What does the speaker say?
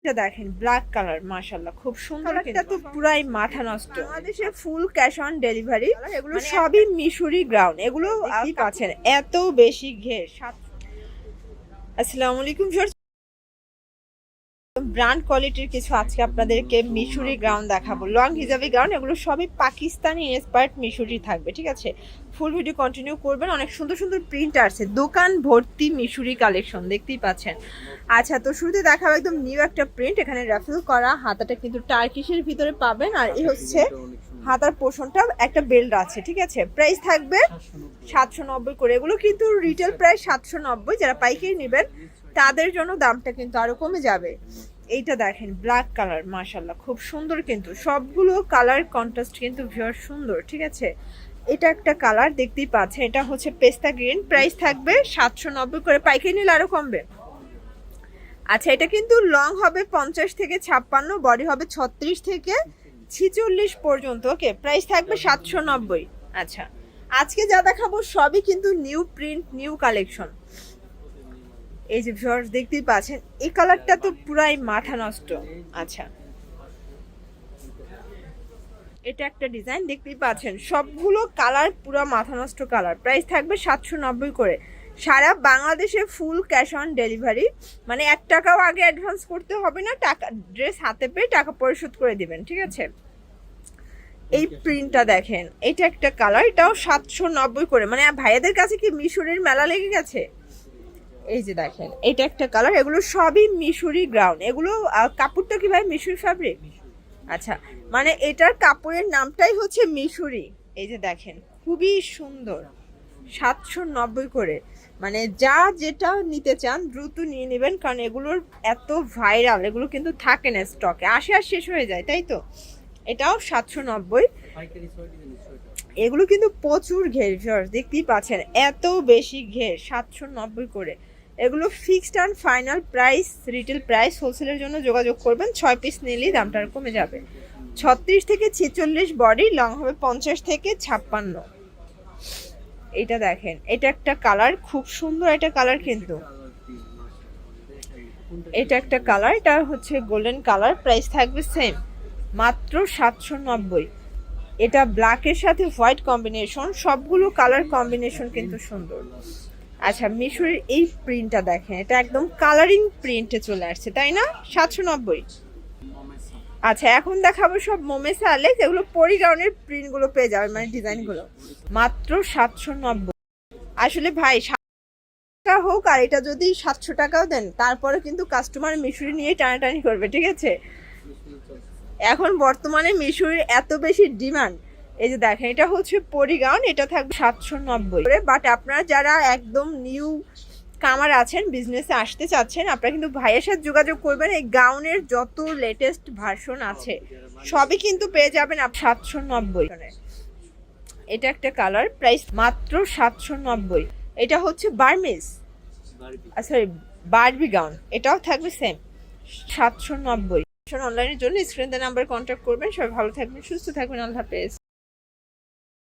এটা দেখেন black colour, মাশাআল্লাহ খুব সুন্দর। এটা তো পুরাই মাথা নষ্ট। বাংলাদেশে ফুল ক্যাশ অন ডেলিভারি, এগুলো সবই মিশরি গ্রাউন্ড। এগুলো আপনি পাচ্ছেন এত বেশি ঘের। আসসালামু আলাইকুম ভিউয়ার্স, ব্র্যান্ড কোয়ালিটির কিছু আজকে আপনাদেরকে মিশরি গ্রাউন্ড দেখাবো। লং হিজাবি গ্রাউন্ড, এগুলো সবই পাকিস্তানি ইন্সপায়ার্ড মিশরি থাকবে, ঠিক আছে। ফুল ভিডিও কন্টিনিউ করবেন। অনেক সুন্দর সুন্দর প্রিন্ট আছে, দোকান ভর্তি মিশরি কালেকশন দেখতেই পাচ্ছেন। আচ্ছা, তো শুরুতে দেখাবো একদম নিউ একটা প্রিন্ট। এখানে রাফেল করা, হাতাটা কিন্তু টার্কিশের ভিতরে পাবেন। আর এই হচ্ছে হাতার পোর্শনটা, একটা বেল্ট আছে, ঠিক আছে। প্রাইস থাকবে 790 করে। এগুলো কিন্তু রিটেল প্রাইস 790, যারা পাইকারি নেবেন তাদের জন্য দামটা কিন্তু আরো কমে যাবে। এইটা দেখেন ব্ল্যাক কালার, মাশাআল্লাহ খুব সুন্দর, কিন্তু সবগুলো কালার কন্ট্রাস্ট কিন্তু ভিউয়ার সুন্দর, ঠিক আছে। এটা একটা কালার দেখতেই পাচ্ছেন, এটা হচ্ছে পেস্তা গ্রিন। প্রাইস থাকবে 790 করে, পাইকারি নিলে আরো কমবে। আচ্ছা, এটা কিন্তু লং হবে 50 থেকে 56, বডি হবে 36 থেকে 46 পর্যন্ত। ওকে, প্রাইস থাকবে 790। আচ্ছা, আজকে যা দেখাবো সবই কিন্তু নিউ প্রিন্ট, নিউ কালেকশন। এই যে ভিউয়ার্স দেখতেই পাচ্ছেন, এই কালারটা তো পুরাই মাথা নষ্ট। আচ্ছা, এটা একটা ডিজাইন দেখতেই পাচ্ছেন, সবগুলো কালার পুরো মাথা নষ্ট কালার। প্রাইস থাকবে 790 করে। সারা বাংলাদেশে ফুল ক্যাশ অন ডেলিভারি, মানে 1 টাকাও আগে অ্যাডভান্স করতে হবে না, টাকা ড্রেস হাতে পেয়ে টাকা পরিশোধ করে দিবেন, ঠিক আছে। এই প্রিন্টটা দেখেন, এটা একটা কালার, এটাও 790 করে। মানে ভাইয়াদের কাছে কি মিশরের মেলা লেগে গেছে। এই যে দেখেন, এটা একটা কালার, এগুলো সবই মিশরি গ্রাউন্ড। এগুলো কাপড়টা কি ভাই মিশরি ফ্যাব্রিক? আচ্ছা, মানে এটার কাপড়ের নামটাই হচ্ছে মিশরি। এই যে দেখেন, খুবই সুন্দর, 790 করে। মানে যা যেটা নিতে চান দ্রুত নিয়ে নেবেন, কারণ এগুলোর এত ভাইরাল, এগুলো কিন্তু থাকে না স্টকে, আসে আর শেষ হয়ে যায়, তাই তো। এটাও 790। এগুলো কিন্তু প্রচুর ঘের, দেখতেই পাচ্ছেন এত বেশি ঘের, 790 করে। এগুলো fixed and final price, retail price. হোলসেলের জন্য যোগাযোগ করবেন, 6 পিস নিলেই দামটা আর কমে যাবে। 36 থেকে 46 বডি, লং হবে 50 থেকে 56। এটা দেখেন, এটা একটা কালার, খুব সুন্দর এটা কালার কিন্তু। এটা একটা কালার, এটা হচ্ছে গোল্ডেন কালার। প্রাইস থাকবে সেম, মাত্র 790। এটা ব্ল্যাকের সাথে হোয়াইট কম্বিনেশন, সবগুলো কালার কম্বিনেশন কিন্তু সুন্দর। আচ্ছা, মিশরের এই প্রিন্টটা দেখেন, এটা একদম কালারিং প্রিন্টে চলে আসছে, তাই না? 790। আচ্ছা, এখন দেখাবো সব মোমেসা আলেক্স, এগুলো পরিগাউনের প্রিন্টগুলো পেয়ে যাবেন, মানে ডিজাইনগুলো মাত্র 790। আসলে ভাই, 700 টাকা হোক আর এটা যদি 700 টাকাও দেন, তারপরে কিন্তু কাস্টমার মিশরি নিয়ে টানাটানি করবে, ঠিক আছে। এখন বর্তমানে মিশরির এত বেশি ডিমান্ড। এই যে দেখেন, এটা হচ্ছে পরিগাউন, এটা থাকবে 790। বাট আপনারা যারা একদম নিউ কামার আছেন, বিজনেসে আসতে চাচ্ছেন, আপনারা কিন্তু ভাইয়ের সাথে যোগাযোগ করবেন। এই গাউনের যত লেটেস্ট ভার্সন আছে সবই কিন্তু পেয়ে যাবেন 790। এটা একটা কালার, প্রাইস মাত্র 790। এটা হচ্ছে বার্মিস, সরি বারবি গাউন, এটাও থাকবে সেম 790। অনলাইনের জন্য স্ক্রিন নাম্বার কন্ট্যাক্ট করবেন। সবাই ভালো থাকবেন, সুস্থ থাকবেন, আল্লাহ হাফেজ।